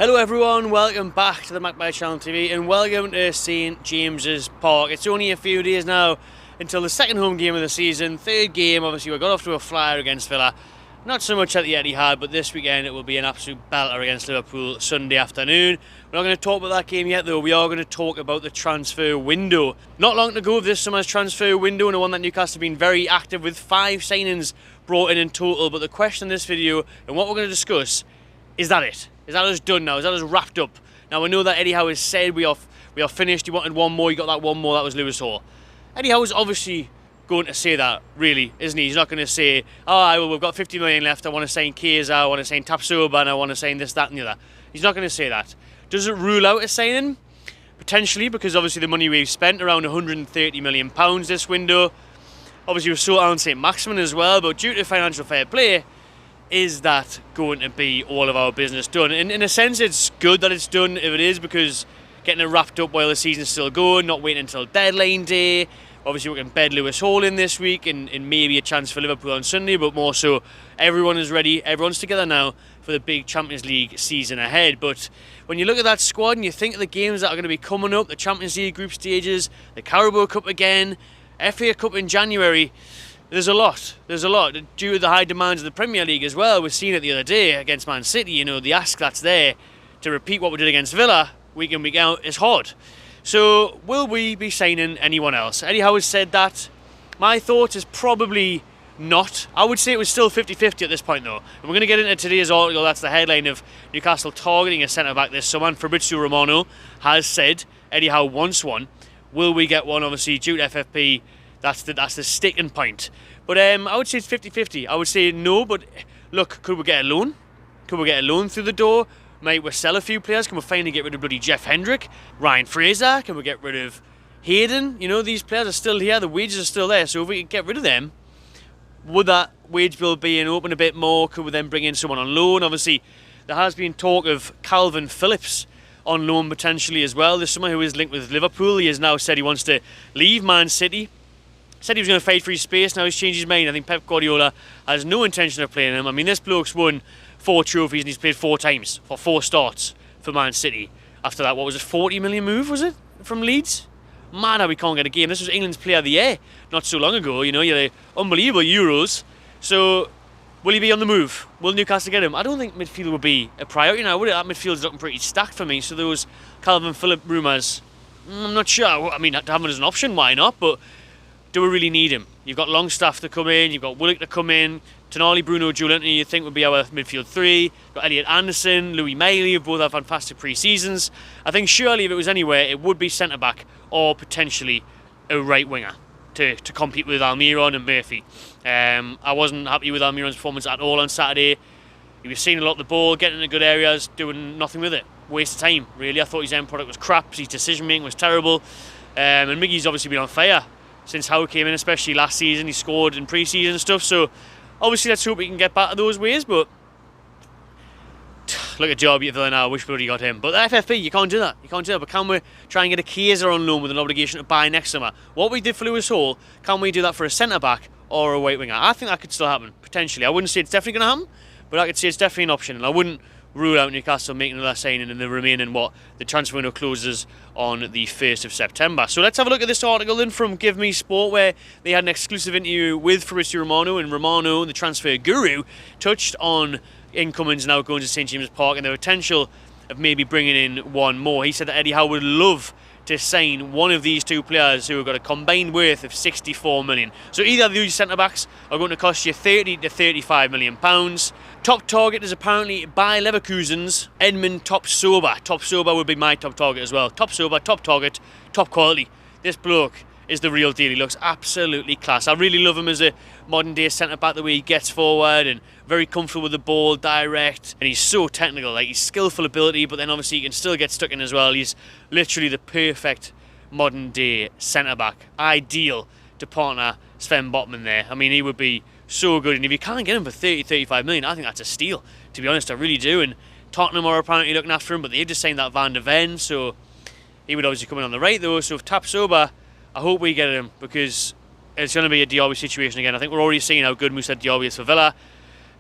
Hello everyone, welcome back to the Magpie Channel TV and welcome to St James's Park. It's only a few days now until the second home game of the season, third game. Obviously we got off to a flyer against Villa, not so much at the Etihad, but this weekend it will be an absolute belter against Liverpool Sunday afternoon. We're not going to talk about that game yet though, we are going to talk about the transfer window. Not long to go of this summer's transfer window, and the one that Newcastle have been very active with, 5 signings brought in total, but the question in this video and what we're going to discuss, is that it? Is that us done now? Is that us wrapped up? Now I know that Eddie Howe has said we are finished. He wanted one more. He got that one more. That was Lewis Hall. Eddie Howe is obviously going to say that, really, isn't he? He's not going to say, "Oh, well, we've got 50 million left. I want to sign Keza. I want to sign Tapsoba, and I want to sign this, that, and the other." He's not going to say that. Does it rule out a signing? Potentially, because obviously the money we've spent, around £130 million this window. Obviously we've sold Alan St Maximin as well, but due to financial fair play, is that going to be all of our business done? In a sense, it's good that it's done if it is, because getting it wrapped up while the season's still going, not waiting until deadline day. Obviously, we can bed Lewis Hall in this week and maybe a chance for Liverpool on Sunday, but more so, everyone is ready. Everyone's together now for the big Champions League season ahead. But when you look at that squad and you think of the games that are going to be coming up, the Champions League group stages, the Carabao Cup again, FA Cup in January, There's a lot due to the high demands of the Premier League as well. We've seen it the other day against Man City. You know, the ask that's there to repeat what we did against Villa week in, week out is hard. So will we be signing anyone else? Eddie Howe has said that. My thought is probably not. I would say it was still 50-50 at this point though. And we're going to get into today's article. That's the headline of Newcastle targeting a centre-back this summer. And Fabrizio Romano has said Eddie Howe wants one. Will we get one? Obviously due to FFP, that's the sticking point. But I would say it's 50-50. I would say no, but look, could we get a loan? Could we get a loan through the door? Might we sell a few players? Can we finally get rid of bloody Jeff Hendrick? Ryan Fraser? Can we get rid of Hayden? You know, these players are still here, the wages are still there, so if we could get rid of them, would that wage bill be open a bit more? Could we then bring in someone on loan? Obviously, there has been talk of Calvin Phillips on loan potentially as well. There's someone who is linked with Liverpool. He has now said he wants to leave Man City. Said he was going to fight for his space, now he's changed his mind. I think Pep Guardiola has no intention of playing him. I mean, this bloke's won 4 trophies and he's played 4 times for 4 starts for Man City. After that, what was it, 40 million move, was it, from Leeds? Man, how we can't get a game. This was England's Player of the Year not so long ago, you know, you're unbelievable Euros. So, will he be on the move? Will Newcastle get him? I don't think midfield would be a priority now, would it? That midfield's looking pretty stacked for me, so those Calvin Phillips rumours, I'm not sure. I mean, to have him as an option, why not? But do we really need him? You've got Longstaff to come in, you've got Willock to come in, Tonali, Bruno, Joelinton, you think would be our midfield 3. You've got Elliot Anderson, Louis Miley, who both have fantastic pre-seasons. I think surely if it was anywhere, it would be centre-back or potentially a right winger to compete with Almiron and Murphy. I wasn't happy with Almiron's performance at all on Saturday. He was seeing a lot of the ball, getting into good areas, doing nothing with it. Waste of time, really. I thought his end product was crap, his decision-making was terrible. And Miggy's obviously been on fire since Howe came in, especially last season. He scored in pre-season and stuff, so obviously let's hope we can get back to those ways. But look at Derby at Villa now, I wish we already got him. But the FFP, you can't do that. But can we try and get a Keza on loan with an obligation to buy next summer? What we did for Lewis Hall, can we do that for a centre-back or a white winger? I think that could still happen, potentially. I wouldn't say it's definitely going to happen, but I could say it's definitely an option, and I wouldn't rule out Newcastle making another signing in the remaining, the transfer window closes on the 1st of September. So let's have a look at this article then from Give Me Sport, where they had an exclusive interview with Fabrizio Romano, and Romano, the transfer guru, touched on incomings now going to St James's Park and the potential of maybe bringing in one more. He said that Eddie Howe would love to sign one of these 2 players who have got a combined worth of 64 million. So either of these centre-backs are going to cost you 30 to 35 million pounds. Top target is apparently by Leverkusen's Edmond Tapsoba. Tapsoba would be my top target as well. Tapsoba, top target, top quality. This bloke is the real deal. He looks absolutely class. I really love him as a modern day centre-back, the way he gets forward and very comfortable with the ball, direct, and he's so technical. Like, he's skillful ability, but then obviously he can still get stuck in as well. He's literally the perfect modern day centre-back, ideal to partner Sven Botman there. I mean, he would be so good, and if you can't get him for 30-35 million, I think that's a steal, to be honest. I really do. And Tottenham are apparently looking after him, but they've just signed that Van der Ven, so he would obviously come in on the right though. So if Tapsoba, I hope we get him, because it's going to be a Diaby situation again. I think we're already seeing how good Moussa Diaby is for Villa.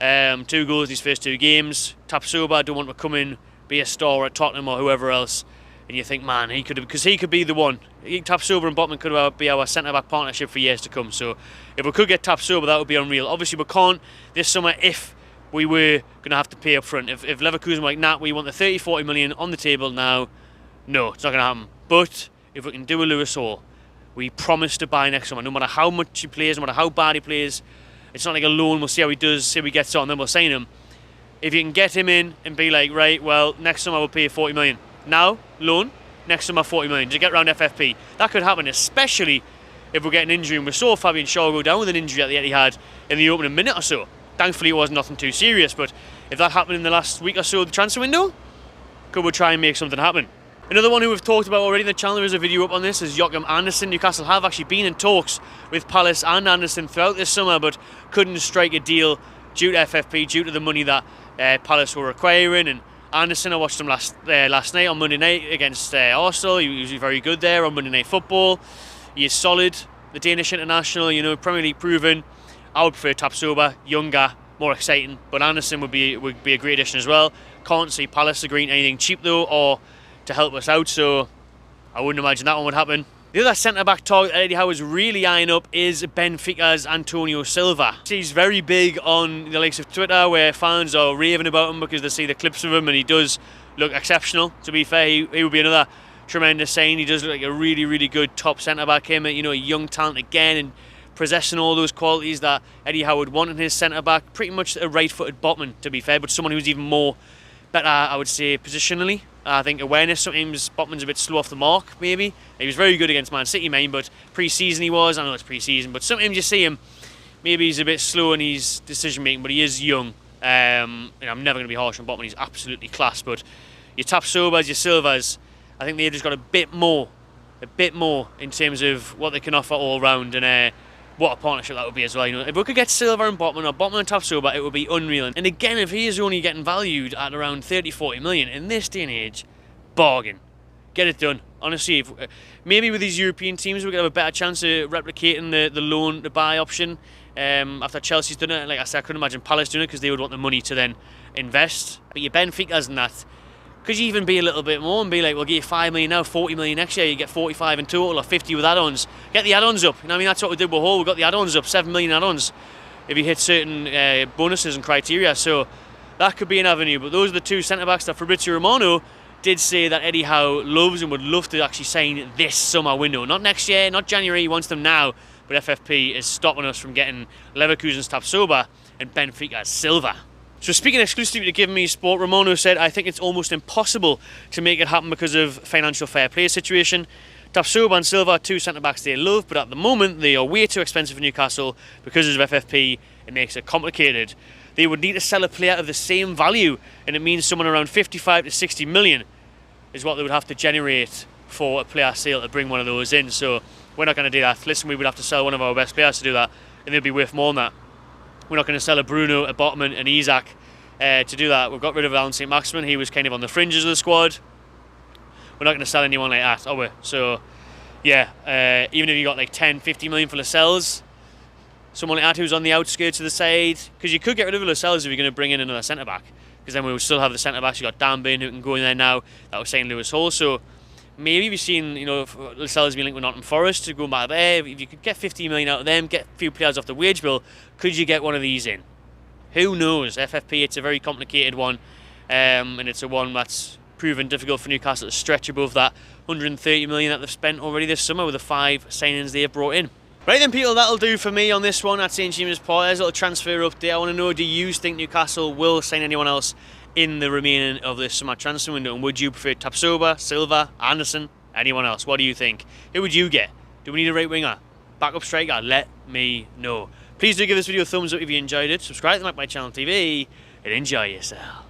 2 goals in his first 2 games. Tapsoba, I don't want to come in be a star at Tottenham or whoever else, and you think, man, he could be the one. Tapsoba and Botman could be our centre-back partnership for years to come. So if we could get Tapsoba, that would be unreal. Obviously, we can't this summer if we were going to have to pay up front. If Leverkusen were like, nah, we want the 30-40 million on the table now, no, it's not going to happen. But if we can do a Lewis Hall, we promise to buy next summer, no matter how much he plays, no matter how bad he plays. It's not like a loan, we'll see how he does, see how he gets on, then we'll sign him. If you can get him in and be like, right, well, next summer we'll pay 40 million. Now, loan, next summer 40 million to get around FFP. That could happen, especially if we get an injury, and we saw Fabian Shaw go down with an injury at the Etihad in the opening minute or so. Thankfully it wasn't nothing too serious, but if that happened in the last week or so of the transfer window, could we try and make something happen? Another one who we've talked about already in the channel, there is a video up on this, is Joachim Andersen. Newcastle have actually been in talks with Palace and Andersen throughout this summer, but couldn't strike a deal due to FFP, due to the money that Palace were requiring. And Andersen, I watched him last night on Monday night against Arsenal. He was very good there on Monday Night Football. He is solid, the Danish international, you know, Premier League proven. I would prefer Tapsoba, younger, more exciting, but Andersen would be a great addition as well. Can't see Palace agreeing to anything cheap though, or to help us out, so I wouldn't imagine that one would happen. The other centre-back target Eddie Howe is really eyeing up is Benfica's Antonio Silva. He's very big on the likes of Twitter, where fans are raving about him because they see the clips of him, and he does look exceptional. To be fair, he would be another tremendous sign. He does look like a really, really good top centre-back. Him, you know, a young talent again, and possessing all those qualities that Eddie Howe would want in his centre-back. Pretty much a right-footed Botman, to be fair, but someone who's even more better, I would say, positionally. I think awareness, sometimes Botman's a bit slow off the mark, maybe. He was very good against Man City, but pre-season he was. I know it's pre-season, but sometimes you see him, maybe he's a bit slow in his decision-making, but he is young. And I'm never going to be harsh on Botman, he's absolutely class. But your Tapsobas, your Silvas, I think they've just got a bit more in terms of what they can offer all round, and what a partnership that would be as well. You know, if we could get Silva and Botman, or Botman and Tapsoba, it would be unreal. And again, if he is only getting valued at around 30-40 million in this day and age, bargain. Get it done. Honestly, maybe with these European teams, we're going to have a better chance of replicating the loan to buy option. After Chelsea's done it, like I said, I couldn't imagine Palace doing it because they would want the money to then invest. But your Benficas and that, could you even be a little bit more and be like, we'll give you 5 million now, 40 million next year, you get 45 in total, or 50 with add-ons. Get the add-ons up. You know what I mean? That's what we did with Howe. We got the add-ons up, 7 million add-ons, if you hit certain bonuses and criteria. So that could be an avenue. But those are the two centre-backs that Fabrizio Romano did say that Eddie Howe loves and would love to actually sign this summer window. Not next year, not January, he wants them now. But FFP is stopping us from getting Leverkusen's Tapsoba and Benfica's Silva. So speaking exclusively to Give Me Sport, Romano said, I think it's almost impossible to make it happen because of financial fair play situation. Tapsoba and Silva are two centre-backs they love, but at the moment they are way too expensive for Newcastle because of FFP. It makes it complicated. They would need to sell a player of the same value, and it means someone around 55 to 60 million is what they would have to generate for a player sale to bring one of those in. So we're not going to do that. Listen, we would have to sell one of our best players to do that, and they'd be worth more than that. We're not going to sell a Bruno, a Botman, an Isak to do that. We've got rid of Alan St. Maximin. He was kind of on the fringes of the squad. We're not going to sell anyone like that, are we? So, yeah, even if you got like 10, 50 million for Lascelles, someone like that who's on the outskirts of the side, because you could get rid of Lascelles if you're going to bring in another centre-back, because then we would still have the centre-backs. You've got Dan Burn who can go in there now. That was saying Lewis Hall. So maybe we've seen, you know, Lascelles being linked with Nottingham Forest to go back there. If you could get 50 million out of them, get a few players off the wage bill, could you get one of these in? Who knows? FFP, it's a very complicated one, and it's a one that's proven difficult for Newcastle to stretch above that 130 million that they've spent already this summer with the 5 signings they have brought in. Right then, people, that'll do for me on this one at St James's Park. There's a little transfer update. I want to know, do you think Newcastle will sign anyone else in the remaining of this summer transfer window? And would you prefer Tapsoba, Silva, Andersen, anyone else? What do you think? Who would you get? Do we need a right winger? Backup striker? Let me know. Please do give this video a thumbs up if you enjoyed it. Subscribe to my channel TV and enjoy yourself.